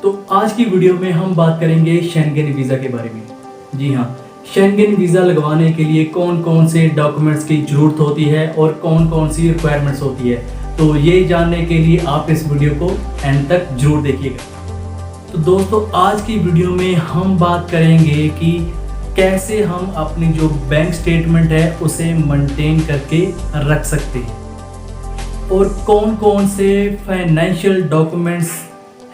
तो आज की वीडियो में हम बात करेंगे शेंगेन वीज़ा के बारे में। जी हाँ, शेंगेन वीज़ा लगवाने के लिए कौन कौन से डॉक्यूमेंट्स की ज़रूरत होती है और कौन कौन सी रिक्वायरमेंट्स होती है, तो ये जानने के लिए आप इस वीडियो को एंड तक जरूर देखिएगा। तो दोस्तों, आज की वीडियो में हम बात करेंगे कि कैसे हम अपनी जो बैंक स्टेटमेंट है उसे मेंटेन करके रख सकते हैं और कौन कौन से फाइनेंशियल डॉक्यूमेंट्स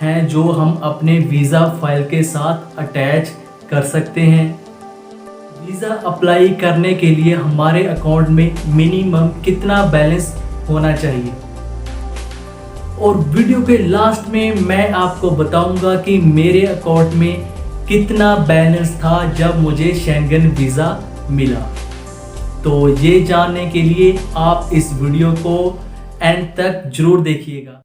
हैं जो हम अपने वीज़ा फाइल के साथ अटैच कर सकते हैं। वीज़ा अप्लाई करने के लिए हमारे अकाउंट में मिनिमम कितना बैलेंस होना चाहिए, और वीडियो के लास्ट में मैं आपको बताऊंगा कि मेरे अकाउंट में कितना बैलेंस था जब मुझे शेंगेन वीज़ा मिला। तो ये जानने के लिए आप इस वीडियो को एंड तक जरूर देखिएगा।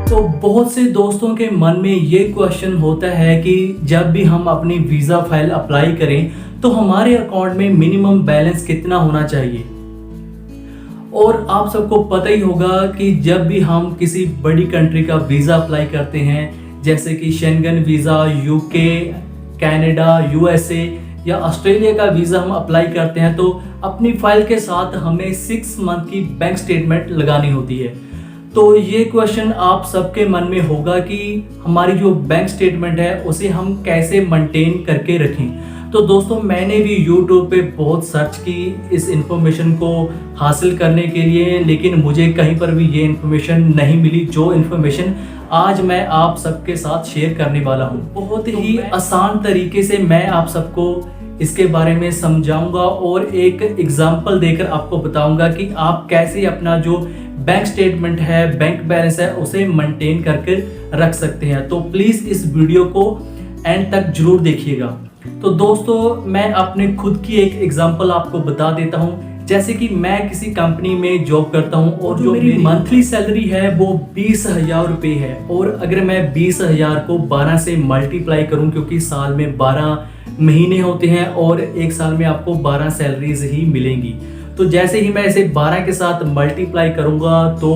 तो बहुत से दोस्तों के मन में ये क्वेश्चन होता है कि जब भी हम अपनी वीज़ा फाइल अप्लाई करें तो हमारे अकाउंट में मिनिमम बैलेंस कितना होना चाहिए। और आप सबको पता ही होगा कि जब भी हम किसी बड़ी कंट्री का वीज़ा अप्लाई करते हैं, जैसे कि Schengen visa, UK, Canada, USA या ऑस्ट्रेलिया का वीज़ा हम अप्लाई करते हैं, तो अपनी फाइल के साथ हमें 6 मंथ की बैंक स्टेटमेंट लगानी होती है। तो ये क्वेश्चन आप सबके मन में होगा कि हमारी जो बैंक स्टेटमेंट है उसे हम कैसे मेंटेन करके रखें। तो दोस्तों, मैंने भी YouTube पे बहुत सर्च की इस इन्फॉर्मेशन को हासिल करने के लिए, लेकिन मुझे कहीं पर भी ये इन्फॉर्मेशन नहीं मिली जो इन्फॉर्मेशन आज मैं आप सबके साथ शेयर करने वाला हूँ। बहुत ही आसान तरीके से मैं आप सबको इसके बारे में समझाऊंगा और एक एग्जाम्पल देकर आपको बताऊंगा कि आप कैसे अपना जो बैंक स्टेटमेंट है, बैंक बैलेंस है, उसे मेंटेन करके रख सकते हैं। तो प्लीज़ इस वीडियो को एंड तक जरूर देखिएगा। तो दोस्तों, मैं अपने खुद की एक एग्जांपल आपको बता देता हूं। जैसे कि मैं किसी कंपनी में जॉब करता हूं और जो मेरी मंथली सैलरी है वो 20,000 रुपये है, और अगर मैं 20,000 को 12 से मल्टीप्लाई करूं, क्योंकि साल में 12 महीने होते हैं और एक साल में आपको 12 सैलरीज ही मिलेंगी, तो जैसे ही मैं इसे 12 के साथ मल्टीप्लाई करूंगा तो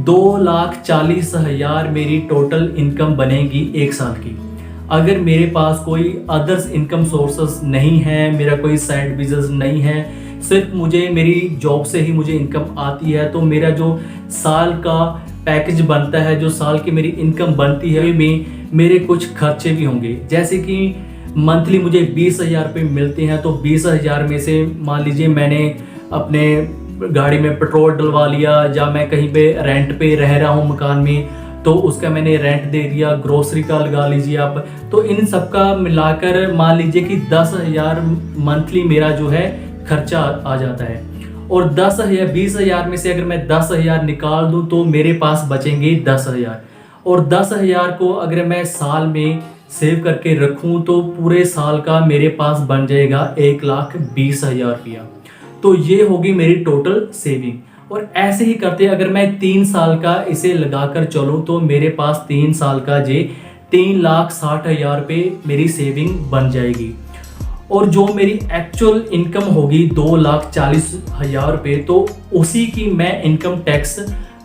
2,40,000 मेरी टोटल इनकम बनेगी एक साल की। अगर मेरे पास कोई अदर्स इनकम सोर्सेस नहीं है, मेरा कोई साइड बिजनेस नहीं है, सिर्फ मुझे मेरी जॉब से ही मुझे इनकम आती है, तो मेरा जो साल का पैकेज बनता है, जो साल की मेरी इनकम बनती है, में मेरे कुछ खर्चे भी होंगे। जैसे कि मंथली मुझे 20,000 रुपये मिलते हैं, तो 20,000 में से मान लीजिए मैंने अपने गाड़ी में पेट्रोल डलवा लिया, या मैं कहीं पे रेंट पे रह रहा हूँ मकान में, तो उसका मैंने रेंट दे दिया, ग्रोसरी का लगा लीजिए आप, तो इन सब का मिलाकर मान लीजिए कि 10,000 मंथली मेरा जो है खर्चा आ जाता है। और 20,000 में से अगर मैं 10,000 निकाल दूँ तो मेरे पास बचेंगे 10,000, और 10,000 को अगर मैं साल में सेव करके रखूँ तो पूरे साल का मेरे पास बन जाएगा 1,20,000 रुपया। तो ये होगी मेरी टोटल सेविंग। और ऐसे ही करते अगर मैं 3 साल का इसे लगाकर चलूँ तो मेरे पास 3 साल का 3,60,000 रुपये मेरी सेविंग बन जाएगी। और जो मेरी एक्चुअल इनकम होगी 2,40,000 रुपये, तो उसी की मैं इनकम टैक्स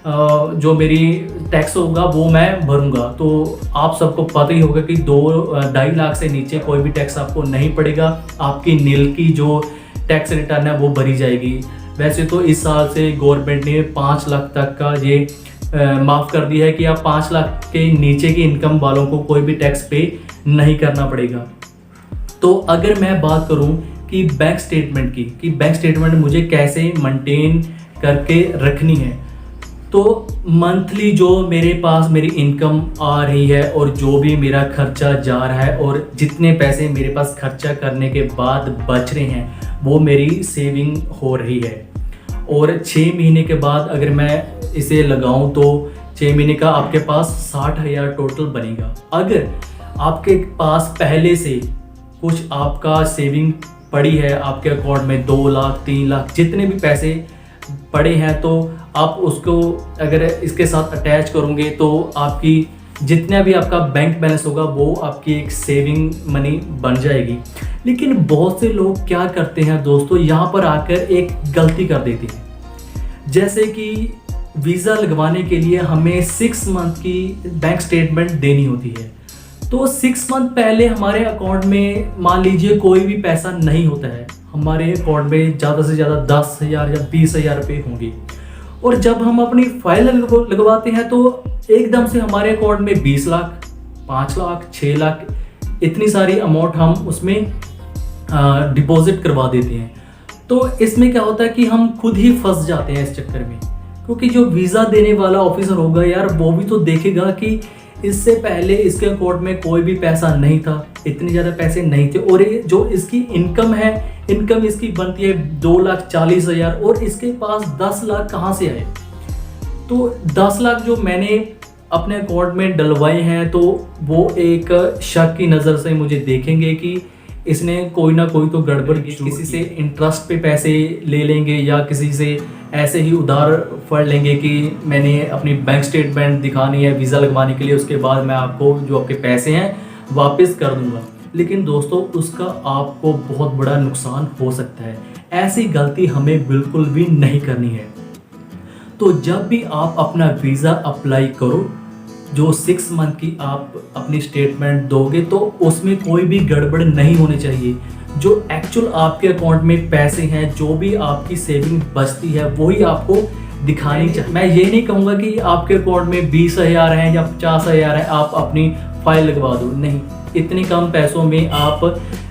जो मेरी टैक्स होगा वो मैं भरूंगा। तो आप सबको पता ही होगा कि 2-2.5 लाख से नीचे कोई भी टैक्स आपको नहीं पड़ेगा, आपकी नील की जो टैक्स रिटर्न है वो भरी जाएगी। वैसे तो इस साल से गवर्नमेंट ने 5 लाख तक का ये माफ़ कर दिया है कि आप 5 लाख के नीचे की इनकम वालों को कोई भी टैक्स पे नहीं करना पड़ेगा। तो अगर मैं बात करूं कि बैंक स्टेटमेंट की, कि बैंक स्टेटमेंट मुझे कैसे मेंटेन करके रखनी है, तो मंथली जो मेरे पास मेरी इनकम आ रही है और जो भी मेरा खर्चा जा रहा है और जितने पैसे मेरे पास खर्चा करने के बाद बच रहे हैं वो मेरी सेविंग हो रही है। और 6 महीने के बाद अगर मैं इसे लगाऊं तो 6 महीने का आपके पास 60,000 टोटल बनेगा। अगर आपके पास पहले से कुछ आपका सेविंग पड़ी है आपके अकाउंट में, 2 लाख 3 लाख जितने भी पैसे पड़े हैं, तो आप उसको अगर इसके साथ अटैच करोगे तो आपकी जितना भी आपका बैंक बैलेंस होगा वो आपकी एक सेविंग मनी बन जाएगी। लेकिन बहुत से लोग क्या करते हैं दोस्तों, यहाँ पर आकर एक गलती कर देते हैं। जैसे कि वीज़ा लगवाने के लिए हमें 6 मंथ की बैंक स्टेटमेंट देनी होती है। तो 6 मंथ पहले हमारे अकाउंट में मान लीजिए कोई भी पैसा नहीं होता है, हमारे अकाउंट में ज़्यादा से ज़्यादा 10,000 या 20,000 रुपये होंगे। और जब हम अपनी फाइल लगवाते हैं तो एकदम से हमारे अकाउंट में 20 लाख, 5 लाख, 6 लाख इतनी सारी अमाउंट हम उसमें डिपॉजिट करवा देते हैं। तो इसमें क्या होता है कि हम खुद ही फंस जाते हैं इस चक्कर में, क्योंकि जो वीज़ा देने वाला ऑफिसर होगा यार वो भी तो देखेगा कि इससे पहले इसके अकाउंट में कोई भी पैसा नहीं था, इतने ज़्यादा पैसे नहीं थे, और ये जो इसकी इनकम है, इनकम इसकी बनती है 2,40,000 और इसके पास 10 लाख कहाँ से आए। तो 10 लाख जो मैंने अपने अकाउंट में डलवाए हैं तो वो एक शक की नज़र से मुझे देखेंगे कि इसने कोई ना कोई तो गड़बड़ की, किसी से इंटरेस्ट पे पैसे ले लेंगे या किसी से ऐसे ही उधार फड़ लेंगे कि मैंने अपनी बैंक स्टेटमेंट दिखानी है वीज़ा लगवाने के लिए, उसके बाद मैं आपको जो आपके पैसे हैं वापस कर दूंगा। लेकिन दोस्तों उसका आपको बहुत बड़ा नुकसान हो सकता है। ऐसी गलती हमें बिल्कुल भी नहीं करनी है। तो जब भी आप अपना वीज़ा अप्लाई करो, जो 6 मंथ की आप अपनी स्टेटमेंट दोगे तो उसमें कोई भी गड़बड़ नहीं होनी चाहिए। जो एक्चुअल आपके अकाउंट में पैसे हैं, जो भी आपकी सेविंग बचती है वही आपको दिखानी चाहिए। मैं ये नहीं कहूँगा कि आपके अकाउंट में 20,000 हैं या 50,000 हैं आप अपनी फाइल लगवा दो, नहीं। इतने कम पैसों में आप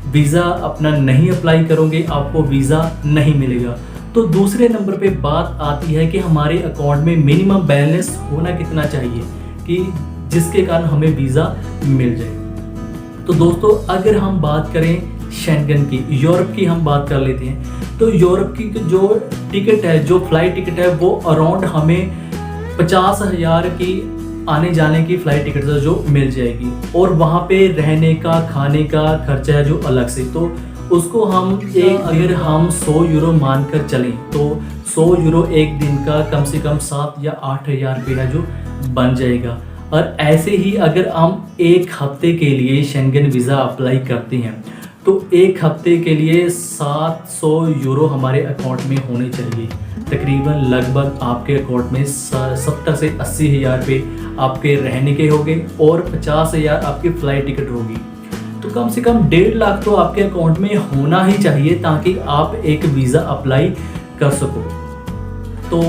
वीज़ा अपना नहीं अप्लाई करोगे, आपको वीज़ा नहीं मिलेगा। तो दूसरे नंबर पे बात आती है कि हमारे अकाउंट में मिनिमम बैलेंस होना कितना चाहिए कि जिसके कारण हमें वीज़ा मिल जाए। तो दोस्तों अगर हम बात करें शेंगन की, यूरोप की हम बात कर लेते हैं, तो यूरोप की जो टिकट है, जो फ्लाइट टिकट है वो अराउंड हमें 50,000 की आने जाने की फ़्लाइट टिकट जो मिल जाएगी, और वहाँ पे रहने का खाने का खर्चा है जो अलग से। तो उसको हम अगर हम 100 यूरो मानकर चलें तो 100 यूरो एक दिन का कम से कम 7 या 8,000 रुपये है जो बन जाएगा। और ऐसे ही अगर हम एक हफ्ते के लिए शेंगन वीज़ा अप्लाई करते हैं तो एक हफ्ते के लिए 700 यूरो हमारे अकाउंट में होने चाहिए। तकरीबन लगभग आपके अकाउंट में 70 से 80,000 रुपये आपके रहने के होंगे और 50,000 आपकी फ़्लाइट टिकट होगी। तो कम से कम 1.5 लाख तो आपके अकाउंट में होना ही चाहिए ताकि आप एक वीज़ा अप्लाई कर सको। तो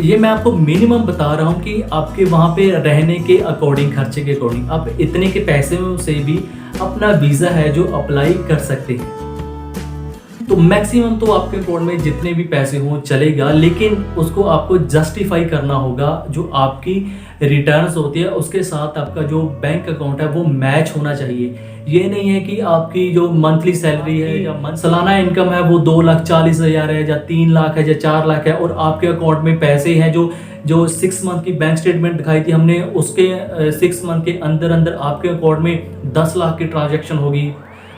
ये मैं आपको मिनिमम बता रहा हूँ कि आपके वहाँ पे रहने के अकॉर्डिंग, खर्चे के अकॉर्डिंग आप इतने के पैसे से भी अपना वीज़ा है जो अप्लाई कर सकते हैं। तो मैक्सिमम तो आपके अकाउंट में जितने भी पैसे हों चलेगा, लेकिन उसको आपको जस्टिफाई करना होगा। जो आपकी रिटर्न्स होती है उसके साथ आपका जो बैंक अकाउंट है वो मैच होना चाहिए। ये नहीं है कि आपकी जो मंथली सैलरी है या सालाना इनकम है वो 2,40,000 है या 3 लाख है या 4 लाख है, और आपके अकाउंट में पैसे हैं जो 6 मंथ की बैंक स्टेटमेंट दिखाई थी हमने, उसके 6 मंथ के अंदर अंदर आपके अकाउंट में 10 लाख की ट्रांजैक्शन होगी,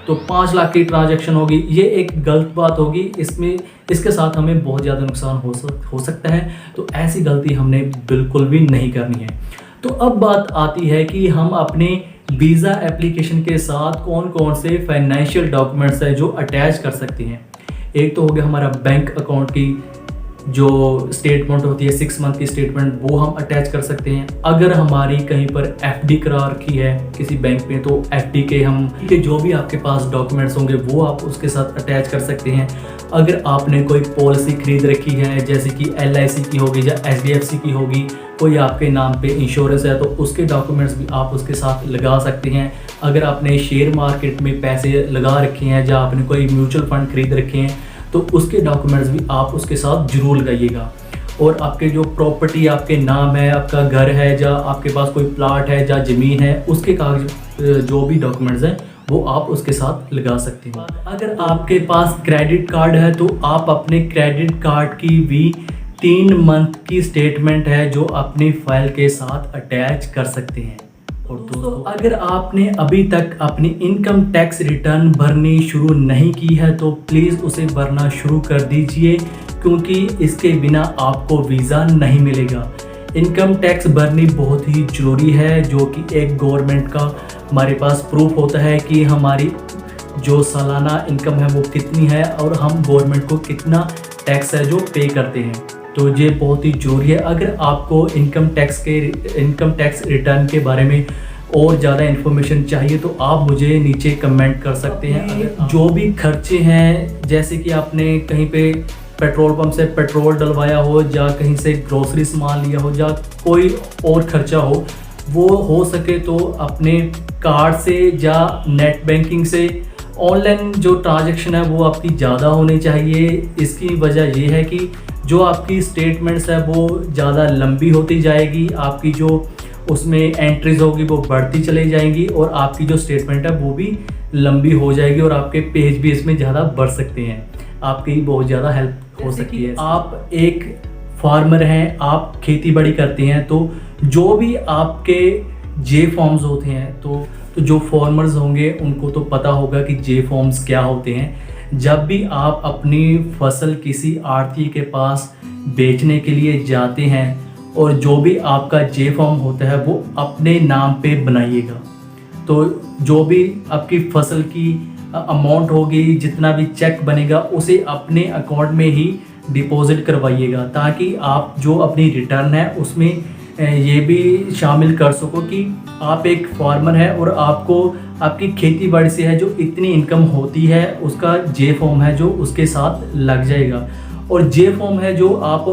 तो 5 लाख की ट्रांजैक्शन होगी। ये एक गलत बात होगी, इसके साथ हमें बहुत ज़्यादा नुकसान हो सकता है। तो ऐसी गलती हमने बिल्कुल भी नहीं करनी है। तो अब बात आती है कि हम अपने वीज़ा एप्लीकेशन के साथ कौन कौन से फाइनेंशियल डॉक्यूमेंट्स है जो अटैच कर सकते हैं। एक तो हो गया हमारा बैंक अकाउंट की जो स्टेटमेंट होती है 6 मंथ की स्टेटमेंट, वो हम अटैच कर सकते हैं। अगर हमारी कहीं पर एफडी करा रखी है किसी बैंक में तो एफडी के जो भी आपके पास डॉक्यूमेंट्स होंगे वो आप उसके साथ अटैच कर सकते हैं। अगर आपने कोई पॉलिसी खरीद रखी है जैसे कि LIC की होगी या HDFC की होगी, कोई आपके नाम पे इंश्योरेंस है तो उसके डॉक्यूमेंट्स भी आप उसके साथ लगा सकते हैं। अगर आपने शेयर मार्केट में पैसे लगा रखे हैं या आपने कोई म्यूचुअल फंड खरीद रखे हैं तो उसके डॉक्यूमेंट्स भी आप उसके साथ जरूर लगाइएगा। और आपके जो प्रॉपर्टी आपके नाम है, आपका घर है या आपके पास कोई प्लाट है या ज़मीन है, उसके कागज जो भी डॉक्यूमेंट्स हैं वो आप उसके साथ लगा सकते हैं। अगर आपके पास क्रेडिट कार्ड है तो आप अपने क्रेडिट कार्ड की भी 3 मंथ की स्टेटमेंट है जो अपनी फाइल के साथ अटैच कर सकते हैं। और दोस्तों अगर आपने अभी तक अपनी इनकम टैक्स रिटर्न भरनी शुरू नहीं की है तो प्लीज़ उसे भरना शुरू कर दीजिए, क्योंकि इसके बिना आपको वीज़ा नहीं मिलेगा। इनकम टैक्स भरनी बहुत ही ज़रूरी है, जो कि एक गवर्नमेंट का हमारे पास प्रूफ होता है कि हमारी जो सालाना इनकम है वो कितनी है और हम गवर्नमेंट को कितना टैक्स है जो पे करते हैं। तो ये बहुत ही ज़रूरी है। अगर आपको इनकम टैक्स रिटर्न के बारे में और ज़्यादा इन्फॉर्मेशन चाहिए तो आप मुझे नीचे कमेंट कर सकते हैं। अगर जो भी खर्चे हैं, जैसे कि आपने कहीं पे पेट्रोल पंप से पेट्रोल डलवाया हो या कहीं से ग्रोसरी सामान लिया हो या कोई और खर्चा हो, वो हो सके तो अपने कार्ड से या नेट बैंकिंग से ऑनलाइन जो ट्रांजैक्शन है वो आपकी ज़्यादा होनी चाहिए। इसकी वजह ये है कि जो आपकी स्टेटमेंट्स है वो ज़्यादा लंबी होती जाएगी, आपकी जो उसमें एंट्रीज होगी वो बढ़ती चली जाएंगी और आपकी जो स्टेटमेंट है वो भी लंबी हो जाएगी और आपके पेज भी इसमें ज़्यादा बढ़ सकते हैं, आपकी बहुत ज़्यादा हेल्प हो सकती है। आप एक फार्मर हैं, आप खेती बाड़ी करते हैं, तो जो भी आपके जे फॉर्म्स होते हैं तो जो फार्मर्स होंगे उनको तो पता होगा कि जे फॉर्म्स क्या होते हैं। जब भी आप अपनी फसल किसी आढ़ती के पास बेचने के लिए जाते हैं और जो भी आपका जे फॉर्म होता है वो अपने नाम पे बनाइएगा। तो जो भी आपकी फसल की अमाउंट होगी, जितना भी चेक बनेगा उसे अपने अकाउंट में ही डिपॉजिट करवाइएगा, ताकि आप जो अपनी रिटर्न है उसमें ये भी शामिल कर सको कि आप एक फार्मर हैं और आपको आपकी खेती बाड़ी से है जो इतनी इनकम होती है उसका जे फॉर्म है जो उसके साथ लग जाएगा। और जे फॉर्म है जो आप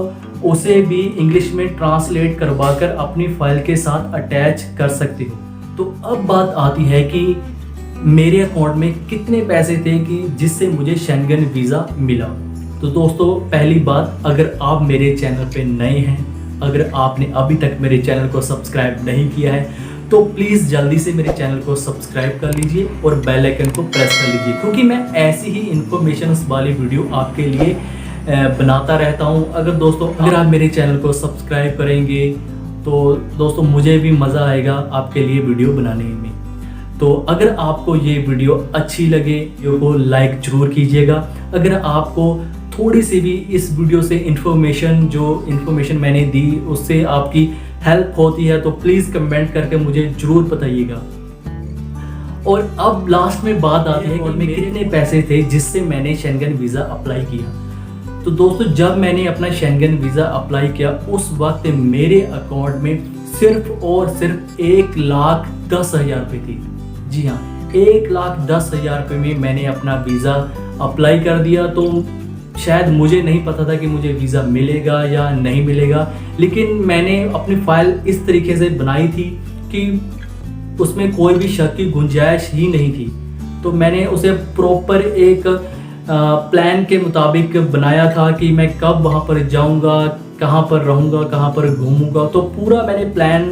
उसे भी इंग्लिश में ट्रांसलेट करवा कर अपनी फाइल के साथ अटैच कर सकते हो। तो अब बात आती है कि मेरे अकाउंट में कितने पैसे थे कि जिससे मुझे शेंगन वीज़ा मिला। तो दोस्तों, पहली बात, अगर आप मेरे चैनल पे नए हैं, अगर आपने अभी तक मेरे चैनल को सब्सक्राइब नहीं किया है तो प्लीज़ जल्दी से मेरे चैनल को सब्सक्राइब कर लीजिए और बेल आइकन को प्रेस कर लीजिए, क्योंकि मैं ऐसी ही इन्फॉर्मेशन वाली वीडियो आपके लिए बनाता रहता हूं। अगर आप मेरे चैनल को सब्सक्राइब करेंगे तो दोस्तों मुझे भी मज़ा आएगा आपके लिए वीडियो बनाने में। तो अगर आपको ये वीडियो अच्छी लगे, वीडियो को लाइक ज़रूर कीजिएगा। अगर आपको थोड़ी सी भी इस वीडियो से इन्फॉर्मेशन मैंने दी उससे आपकी हेल्प होती है तो प्लीज़ कमेंट करके मुझे ज़रूर बताइएगा। और अब लास्ट में बात आती है कि मेरे कितने पैसे थे जिससे मैंने शेंगन वीज़ा अप्लाई किया। तो दोस्तों, जब मैंने अपना शेंगन वीज़ा अप्लाई किया उस वक्त मेरे अकाउंट में सिर्फ और सिर्फ 1,10,000 रुपये थी। जी हाँ, 1,10,000 रुपये में मैंने अपना वीज़ा अप्लाई कर दिया। तो शायद मुझे नहीं पता था कि मुझे वीज़ा मिलेगा या नहीं मिलेगा, लेकिन मैंने अपनी फ़ाइल इस तरीके से बनाई थी कि उसमें कोई भी शक की गुंजाइश ही नहीं थी। तो मैंने उसे प्रॉपर एक प्लान के मुताबिक बनाया था कि मैं कब वहाँ पर जाऊँगा, कहाँ पर रहूँगा, कहाँ पर घूमूँगा। तो पूरा मैंने प्लान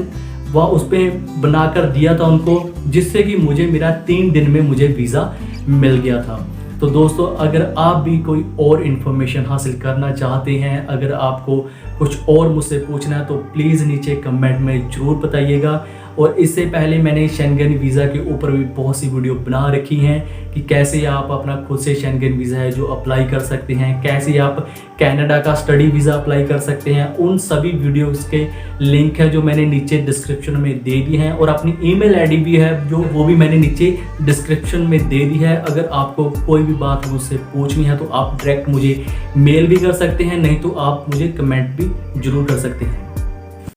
उस पर बना कर दिया था उनको, जिससे कि मेरा 3 दिन में मुझे वीज़ा मिल गया था। तो दोस्तों, अगर आप भी कोई और इन्फॉर्मेशन हासिल करना चाहते हैं, अगर आपको कुछ और मुझसे पूछना है तो प्लीज़ नीचे कमेंट में ज़रूर बताइएगा। और इससे पहले मैंने शेंगन वीज़ा के ऊपर भी बहुत सी वीडियो बना रखी हैं कि कैसे आप अपना खुद से शेंगन वीज़ा है जो अप्लाई कर सकते हैं, कैसे आप कनाडा का स्टडी वीज़ा अप्लाई कर सकते हैं। उन सभी वीडियोस के लिंक है जो मैंने नीचे डिस्क्रिप्शन में दे दी हैं, और अपनी ईमेल आईडी भी है जो वो भी मैंने नीचे डिस्क्रिप्शन में दे दी है। अगर आपको कोई भी बात मुझसे पूछनी है तो आप डायरेक्ट मुझे मेल भी कर सकते हैं, नहीं तो आप मुझे कमेंट भी ज़रूर कर सकते हैं।